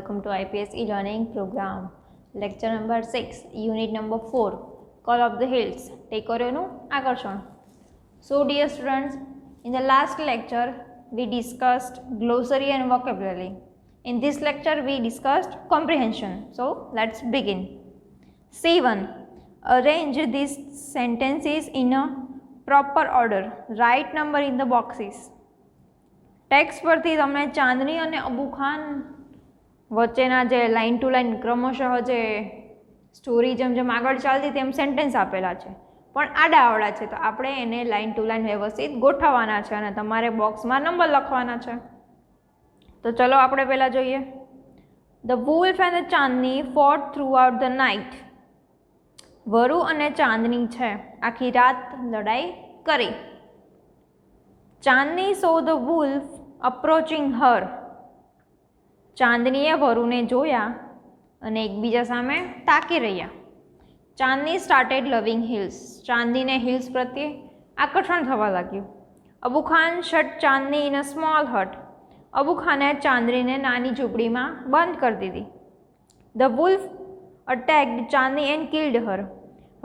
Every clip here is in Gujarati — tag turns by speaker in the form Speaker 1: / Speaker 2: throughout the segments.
Speaker 1: welcome to IPS e-learning program. Lecture number 6, unit number 4, Call of the Hills. Take કર્યોનું આકર્ષણ. So dear students, in the last lecture we discussed glossary and vocabulary. In this lecture we discussed comprehension. So let's begin. C1. Arrange these sentences in a proper order. Write number in the boxes. Text પરથી તમને ચાંદની અને અબુ ખાન વચ્ચેના જે લાઇન ટુ લાઇન ક્રમશઃ જે સ્ટોરી જેમ જેમ આગળ ચાલતી તેમ સેન્ટેન્સ આપેલા છે પણ આડાઅવળા છે, તો આપણે એને લાઇન ટુ લાઇન વ્યવસ્થિત ગોઠવવાના છે અને તમારે બોક્સમાં નંબર લખવાના છે. તો ચલો આપણે પહેલાં જોઈએ. The wolf and the Chandni fought throughout the night. વરુ અને ચાંદની છે આખી રાત લડાઈ કરી. Chandni saw the wolf approaching her. ચાંદનીએ વરુને જોયા અને એકબીજા સામે તાકી રહ્યા. Chandni started loving hills. ચાંદનીને હિલ્સ પ્રત્યે આકર્ષણ થવા લાગ્યું. Abu Khan shut Chandni in a small hut. Abu ખાને ચાંદનીને નાની ઝૂંપડીમાં બંધ કરી દીધી. The wolf attacked Chandni and killed her.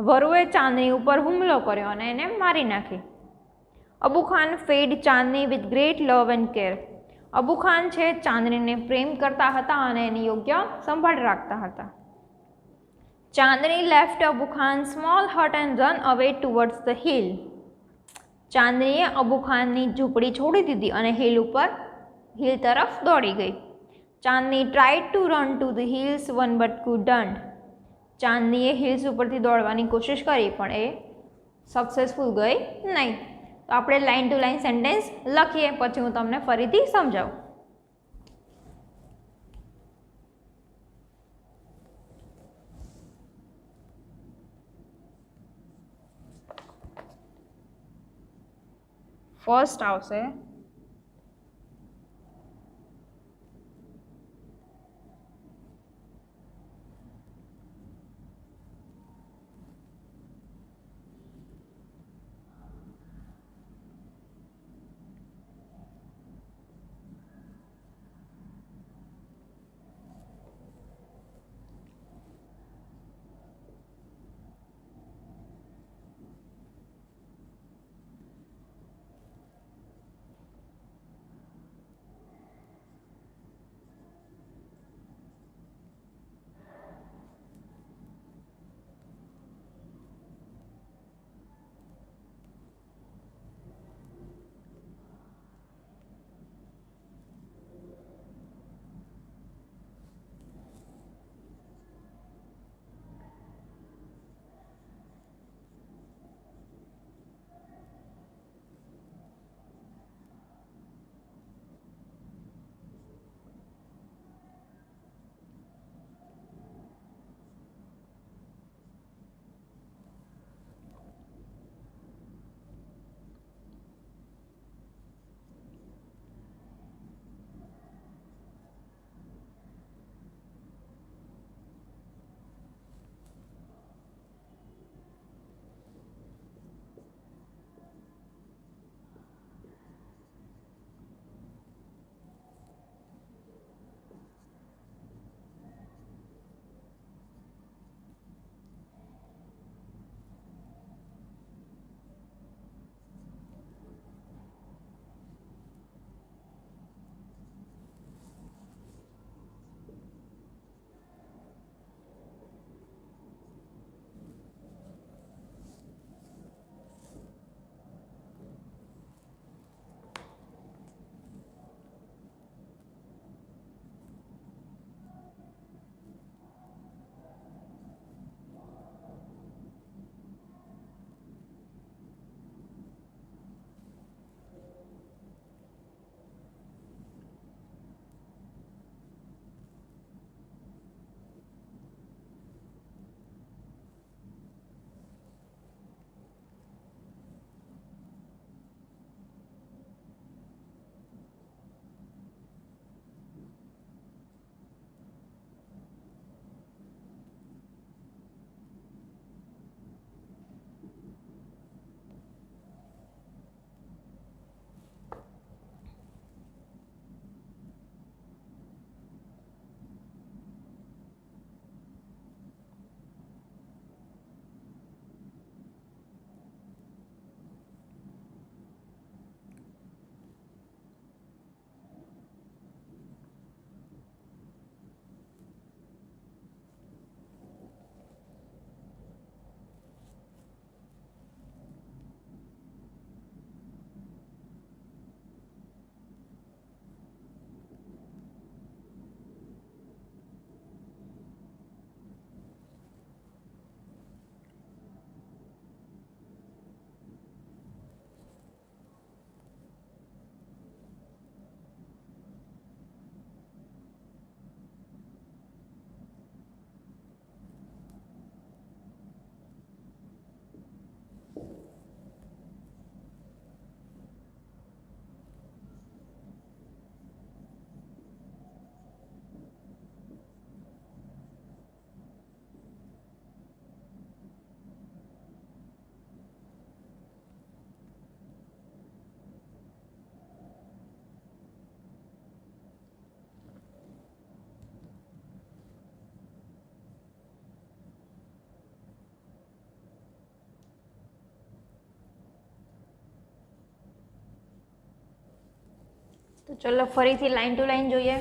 Speaker 1: વરુએ ચાંદની ઉપર હુમલો કર્યો અને એને મારી નાખી. Abu Khan fed Chandni with great love and care. Abu Khan છે ચાંદનીને પ્રેમ કરતા હતા અને એની યોગ્ય સંભાળ રાખતા હતા. Chandni left Abu Khan small hut and run away towards the hill. ચાંદનીએ અબુ ખાનની ઝૂંપડી છોડી દીધી અને હિલ તરફ દોડી ગઈ. Chandni tried to run to the hills one but couldn't. ચાંદનીએ હિલ્સ ઉપરથી દોડવાની કોશિશ કરી પણ એ સક્સેસફુલ ગઈ નહીં. તો આપણે લાઇન ટુ લાઇન સેન્ટેન્સ લખીએ, પછી હું તમને ફરીથી સમજાવું. ફર્સ્ટ આવશે તો ચલો ફરીથી લાઇન ટુ લાઇન જોઈએ.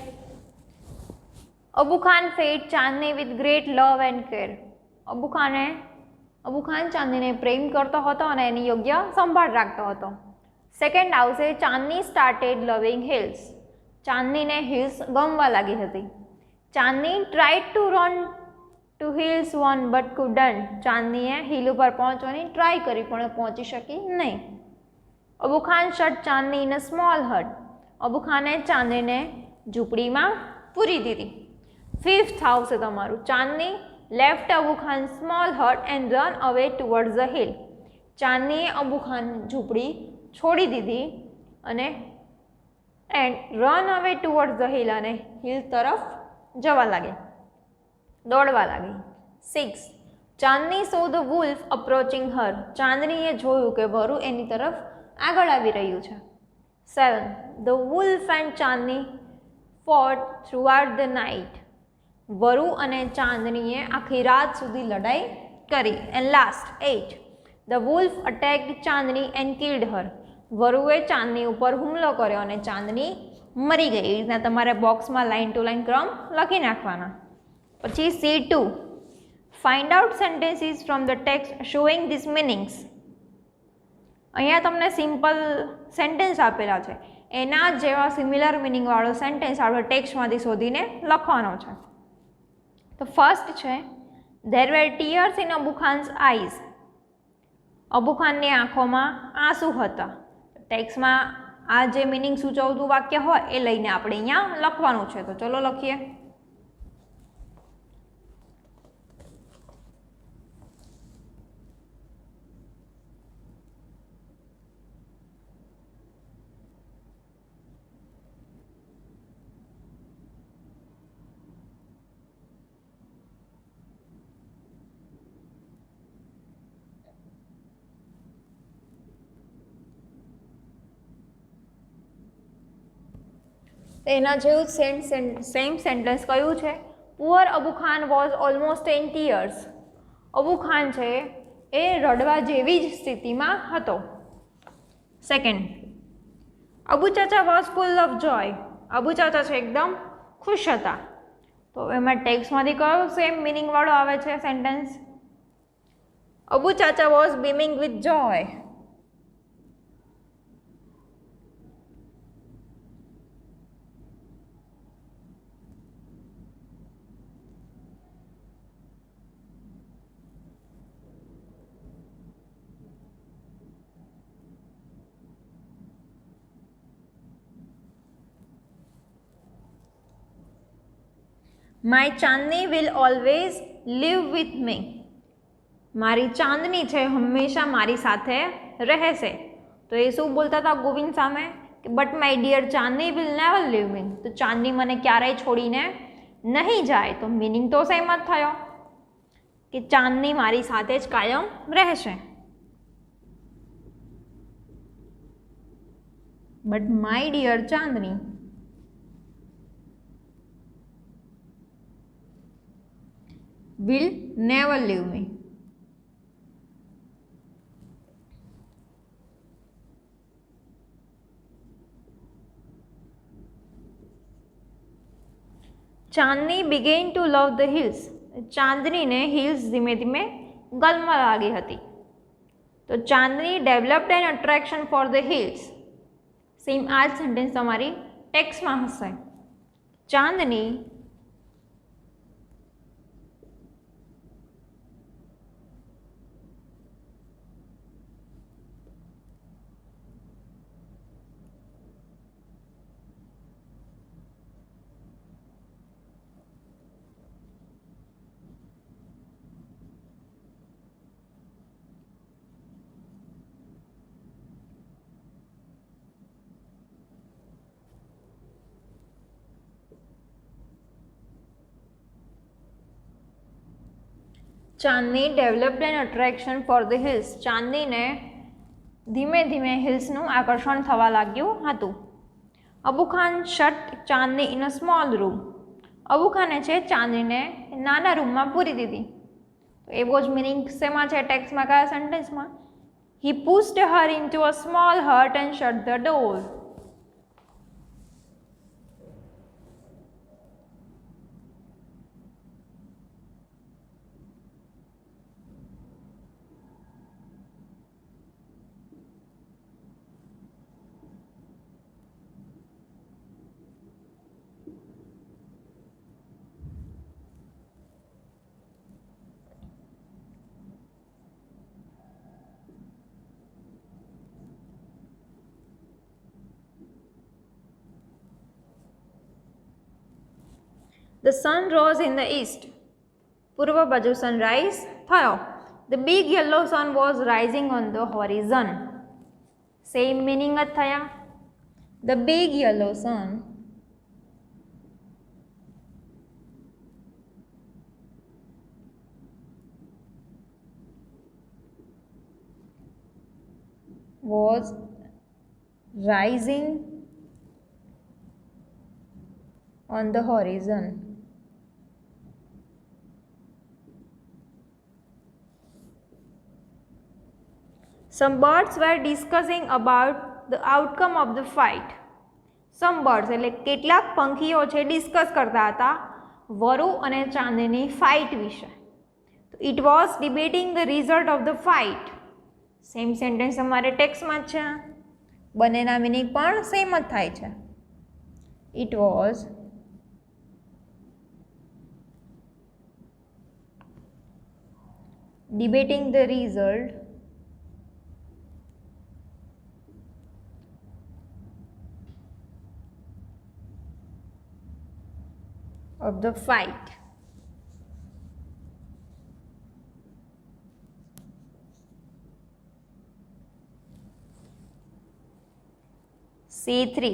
Speaker 1: Abu Khan fed Chandni with great love and care. Abu Khan ચાંદનીને પ્રેમ કરતો હતો અને એની યોગ્ય સંભાળ રાખતો હતો. સેકન્ડ આવશે ચાંદની સ્ટાર્ટેડ લવિંગ હિલ્સ. ચાંદનીને હિલ્સ ગમવા લાગી હતી. Chandni tried to run to hills one but couldn't. ચાંદનીએ હિલ ઉપર પહોંચવાની ટ્રાય કરી પણ પહોંચી શકી નહીં. Abu Khan shut Chandni in a small hut. Abu ખાને ચાંદનીને ઝૂંપડીમાં પૂરી દીધી. ફિફ્થ આવશે તમારું Chandni left Abu Khan small hut and run away towards the hill. ચાંદનીએ અબુ ખાન ઝૂંપડી છોડી દીધી અને run away towards the hill અને હિલ તરફ જવા લાગી, દોડવા લાગી. 6. ચાંદની saw the wolf approaching her. ચાંદનીએ જોયું કે વરુ એની તરફ આગળ આવી રહ્યું છે. 7. The wolf and Chandni fought throughout the night. વરુ અને ચાંદનીએ આખી રાત સુધી લડાઈ કરી. And last 8. The wolf attacked Chandni and killed her. વરુએ ચાંદની ઉપર હુમલો કર્યો અને ચાંદની મરી ગઈ. એ રીતના તમારે બોક્સમાં લાઇન ટુ લાઇન ક્રમ લખી નાખવાના. પછી C2. Find out sentences from the text showing this meanings. અહીંયા તમને સિમ્પલ સેન્ટેન્સ આપેલા છે, એના જેવા સિમિલર મિનિંગવાળો સેન્ટેન્સ આપણે ટેક્સ્ટમાંથી શોધીને લખવાનો છે. તો ફર્સ્ટ છે there were tears in Abu Khan's eyes. Abu ખાનની આંખોમાં આંસુ હતા. ટેક્સ્ટમાં આ જે મિનિંગ સૂચવતું વાક્ય હોય એ લઈને આપણે અહીંયા લખવાનું છે. તો ચલો લખીએ. એના જેવું સેમ સેન્ટેન્સ કયું છે? Poor Abu Khan was almost in tears. Abu Khan છે એ રડવા જેવી જ સ્થિતિમાં હતો. Second, Abu Chacha was full of joy. Abu Chacha છે એકદમ ખુશ હતા. તો એમાં ટેક્સ્ટમાંથી કયો સેમ મિનિંગવાળો આવે છે sentence? Abu Chacha was beaming with joy. My Chandni will always live with me. મારી ચાંદની છે હંમેશા મારી સાથે રહેશે. તો એ શું બોલતા હતા ગોવિંદ સામે કે but my dear Chandni will never leave me. તો ચાંદની મને ક્યારેય છોડીને નહીં જાય. તો મિનિંગ તો સેમ જ થયો કે ચાંદની મારી સાથે જ કાયમ રહેશે. But my dear Chandni will never leave me. Chandni began to love the hills. ચાંદનીને હિલ્સ ધીમે ધીમે ગમવા લાગી હતી. તો Chandni developed an attraction for the hills. Same આ જ સેન્ટેન્સ તમારી ટેક્સ્ટમાં હશે. Chandni Chandni developed an attraction for the hills. ચાંદનીને ધીમે ધીમે હિલ્સનું આકર્ષણ થવા લાગ્યું હતું. Abu Khan shut Chandni in a small room. Abu ખાને છે ચાંદનીને નાના રૂમમાં પૂરી દીધી. તો એવો જ મિનિંગ શેમાં છે ટેક્સ્ટમાં, કયા સેન્ટેન્સમાં? He pushed her into a small hut and shut the door. The sun rose in the east. પૂર્વ બાજુ સનરાઈઝ થયો. The big yellow sun was rising on the horizon. Same meaning જ થયા. The big yellow sun was rising on the horizon. Some birds were discussing about the outcome of the fight. Some birds એટલે કેટલાક પંખીઓ છે ડિસ્કસ કરતા હતા વરુ અને ચાંદની ફાઇટ વિશે. It was debating the result of the fight. Same sentence અમારે ટેક્સ્ટમાં જ છે, બંનેના મિનિંગ પણ સેમ જ થાય છે. It was debating the result of the fight. C3.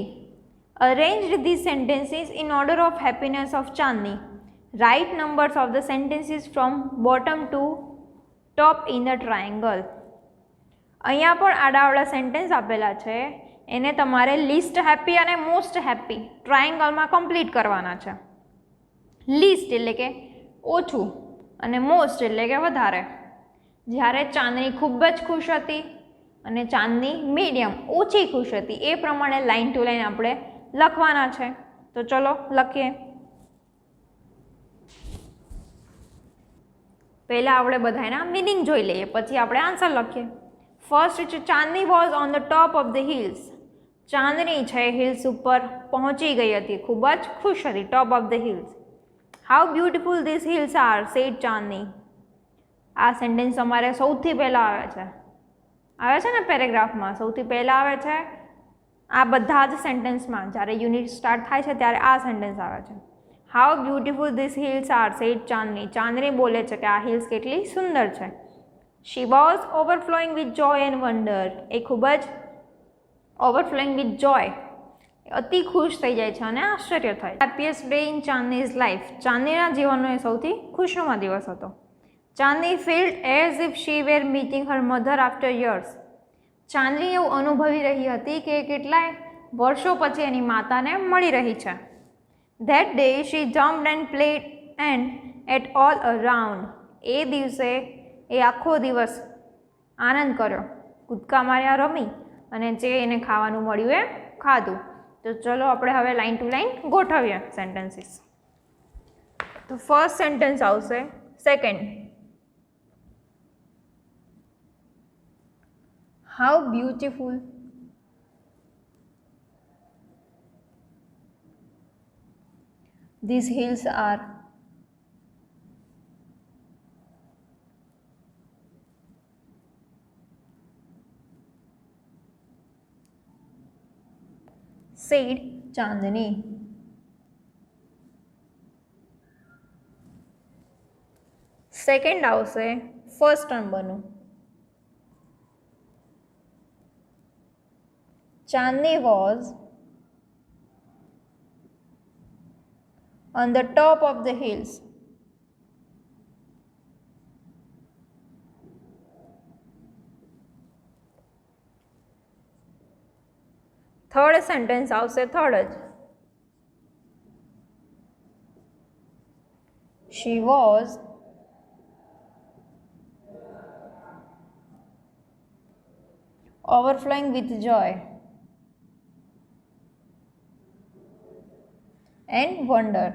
Speaker 1: Arrange these sentences in order of happiness of Chandni. Write numbers of the sentences from bottom to top in the triangle. અહીંયા પણ આડાવડા સેન્ટેન્સ આપેલા છે, એને તમારે લિસ્ટ હેપી અને મોસ્ટ હેપી ટ્રાયંગલમાં કમ્પ્લીટ કરવાના છે. લિસ્ટ એટલે કે ઓછું અને મોસ્ટ એટલે કે વધારે. જ્યારે ચાંદની ખૂબ જ ખુશ હતી અને ચાંદની મીડિયમ ઓછી ખુશ હતી એ પ્રમાણે લાઇન ટુ લાઇન આપણે લખવાના છે. તો ચલો લખીએ. પહેલાં આપણે બધાના મિનિંગ જોઈ લઈએ, પછી આપણે આન્સર લખીએ. ફર્સ્ટ છે Chandni was on the top of the hills. Chandni છે હિલ્સ ઉપર પહોંચી ગઈ હતી, ખૂબ જ ખુશ હતી. Top of the hills. How beautiful these hills are said Chandni. આ સેન્ટેન્સ અમારે સૌથી પહેલાં આવે છે ને પેરેગ્રાફમાં, સૌથી પહેલાં આવે છે. આ બધા જ સેન્ટેન્સમાં જ્યારે યુનિટ સ્ટાર્ટ થાય છે ત્યારે આ સેન્ટેન્સ આવે છે. How beautiful these hills are said Chandni. Chandni બોલે છે કે આ હિલ્સ કેટલી સુંદર છે. She was overflowing with joy and wonder. એ ખૂબ જ ઓવરફ્લોઈંગ વિથ જોય, અતિ ખુશ થઈ જાય છે અને આશ્ચર્ય થાય. Happiest day in Chandni's life. ચાંદનીના જીવનનો એ સૌથી ખુશનુમા દિવસ હતો. Chandni felt as if she were meeting her mother after years. Chandni એવું અનુભવી રહી હતી કે કેટલાય વર્ષો પછી એની માતાને મળી રહી છે. That day she jumped and played and at all around. એ દિવસે એ આખો દિવસ આનંદ કર્યો, કૂદકા માર્યા, રમી અને જે એને ખાવાનું મળ્યું એ ખાધું. તો ચલો આપણે હવે લાઇન ટુ લાઇન ગોઠવીએ સેન્ટેન્સીસ. તો ફર્સ્ટ સેન્ટેન્સ આવશે second. How beautiful these hills are. Said Chandni. Second આવશે ફર્સ્ટ નંબરનું. Chandni was on the top of the hills. Third sentence આવશે થર્ડ જ. She was overflowing with joy and wonder.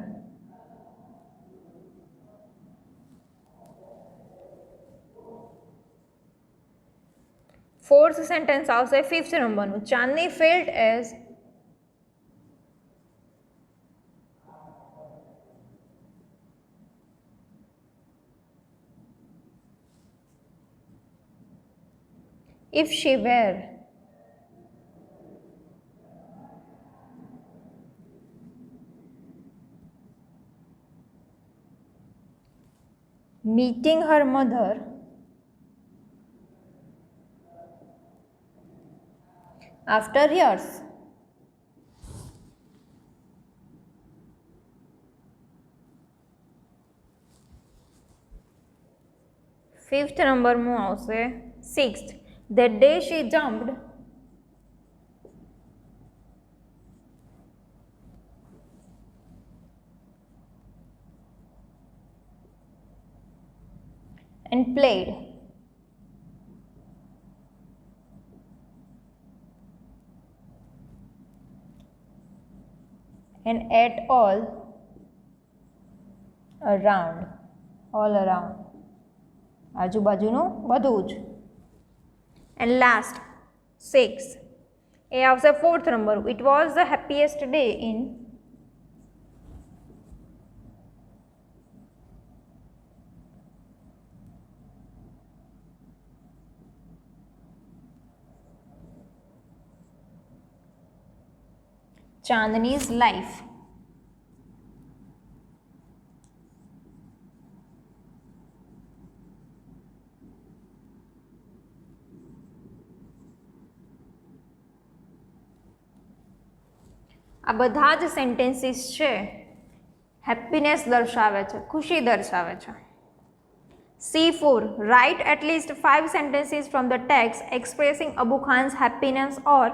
Speaker 1: Fourth sentence આવશે ફિફ્થ નંબરનું. Chandni felt as if she were meeting her mother after years. Fifth નંબરમાં આવશે sixth. That day she jumped and played. And ate all around. આજુબાજુનું બધું જ. એન્ડ લાસ્ટ 6 એ આવશે fourth number. It was the happiest day in Chandni's life. આ બધા જ સેન્ટેન્સીસ છે હેપીનેસ દર્શાવે છે, ખુશી દર્શાવે છે. C4 write at least 5 sentences from the text expressing Abu Khan's happiness or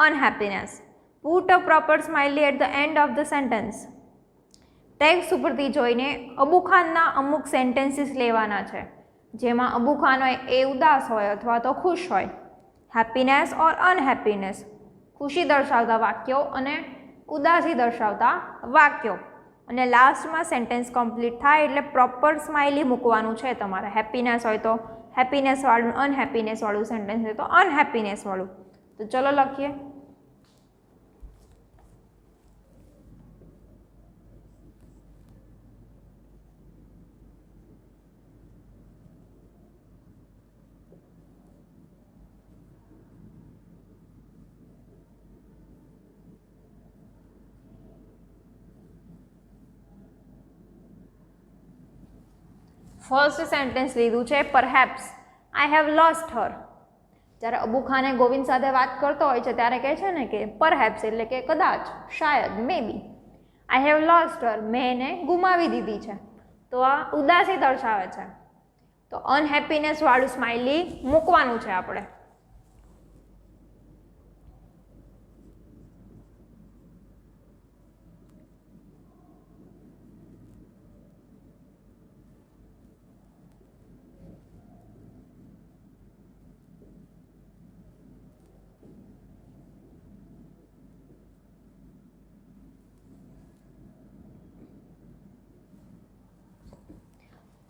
Speaker 1: unhappiness. Put a proper smiley at the end of the sentence. Text ઉપરથી જોઈને અબુ ખાનના અમુક સેન્ટેન્સીસ લેવાના છે જેમાં અબુ ખાન હોય એ ઉદાસ હોય અથવા તો ખુશ હોય. હેપીનેસ ઓર અનહેપીનેસ, ખુશી દર્શાવતા વાક્યો અને ઉદાસી દર્શાવતા વાક્યો. અને લાસ્ટમાં સેન્ટેન્સ કમ્પ્લીટ થાય એટલે પ્રોપર સ્માઇલી મૂકવાનું છે તમારે. હેપીનેસ હોય તો હેપીનેસવાળું, અનહેપીનેસવાળું સેન્ટેન્સ હોય તો અનહેપીનેસવાળું. તો ચલો લખીએ. ફર્સ્ટ સેન્ટેન્સ લીધું છે perhaps I have lost her. જ્યારે અબુ ખાને ગોવિંદ સાથે વાત કરતો હોય છે ત્યારે કહે છે ને કે પરહેપ્સ એટલે કે કદાચ, શાયદ, મે બી. આઈ હેવ લોસ્ટ હર, મેં એને ગુમાવી દીધી છે. તો આ ઉદાસી દર્શાવે છે. તો અનહેપીનેસ વાળું સ્માઇલી મૂકવાનું છે આપણે.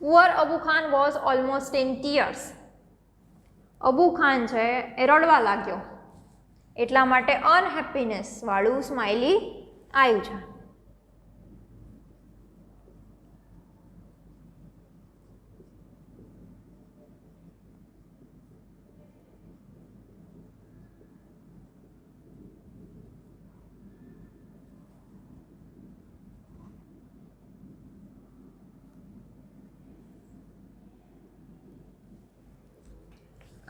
Speaker 1: Poor Abu Khan was almost in tears. Abu Khan છે એ રડવા લાગ્યો એટલા માટે અનહેપીનેસ વાળું સ્માઇલી આવ્યું છે.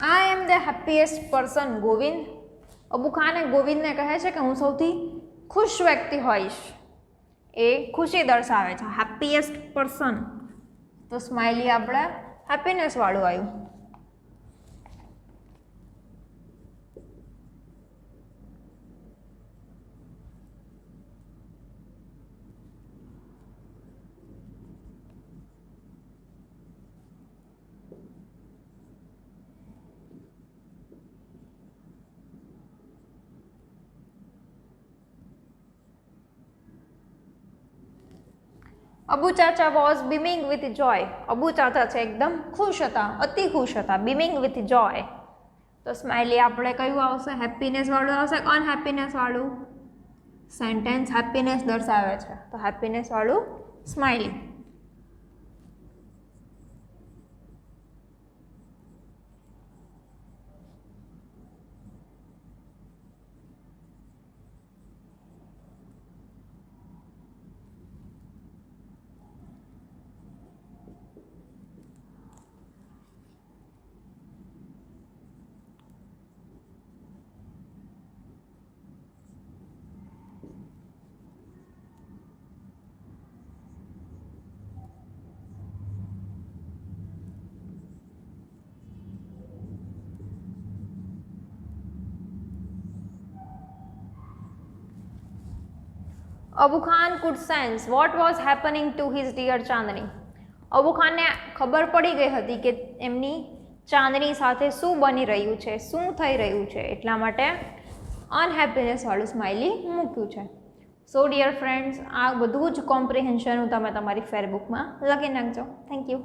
Speaker 1: I am the happiest person, Govind. Abu ખાને ગોવિંદને કહે છે કે હું સૌથી ખુશ વ્યક્તિ હોઈશ. એ ખુશી દર્શાવે છે. હેપીએસ્ટ પર્સન તો સ્માઇલી આપણે હેપીનેસ વાળું આવ્યું. Abu Chacha was beaming with જોય. અબુ ચાચા છે એકદમ ખુશ હતા, અતિ ખુશ હતા. બીમિંગ વિથ જોય તો સ્માઇલી આપણે કયું આવશે? હેપીનેસ વાળું આવશે, અનહેપીનેસ વાળું? સેન્ટેન્સ હેપીનેસ દર્શાવે છે તો હેપીનેસ વાળું smiley. Abu Khan could sense what was happening to his dear ચાંદની. અબુ ખાનને ખબર પડી ગઈ હતી કે એમની ચાંદની સાથે શું બની રહ્યું છે, શું થઈ રહ્યું છે, એટલા માટે અનહેપીનેસ વાળું સ્માઇલી મૂક્યું છે. સો ડિયર ફ્રેન્ડ્સ, આ બધું જ કોમ્પ્રિહેન્શન તમે તમારી ફેરબુકમાં લખી નાખજો. Thank you.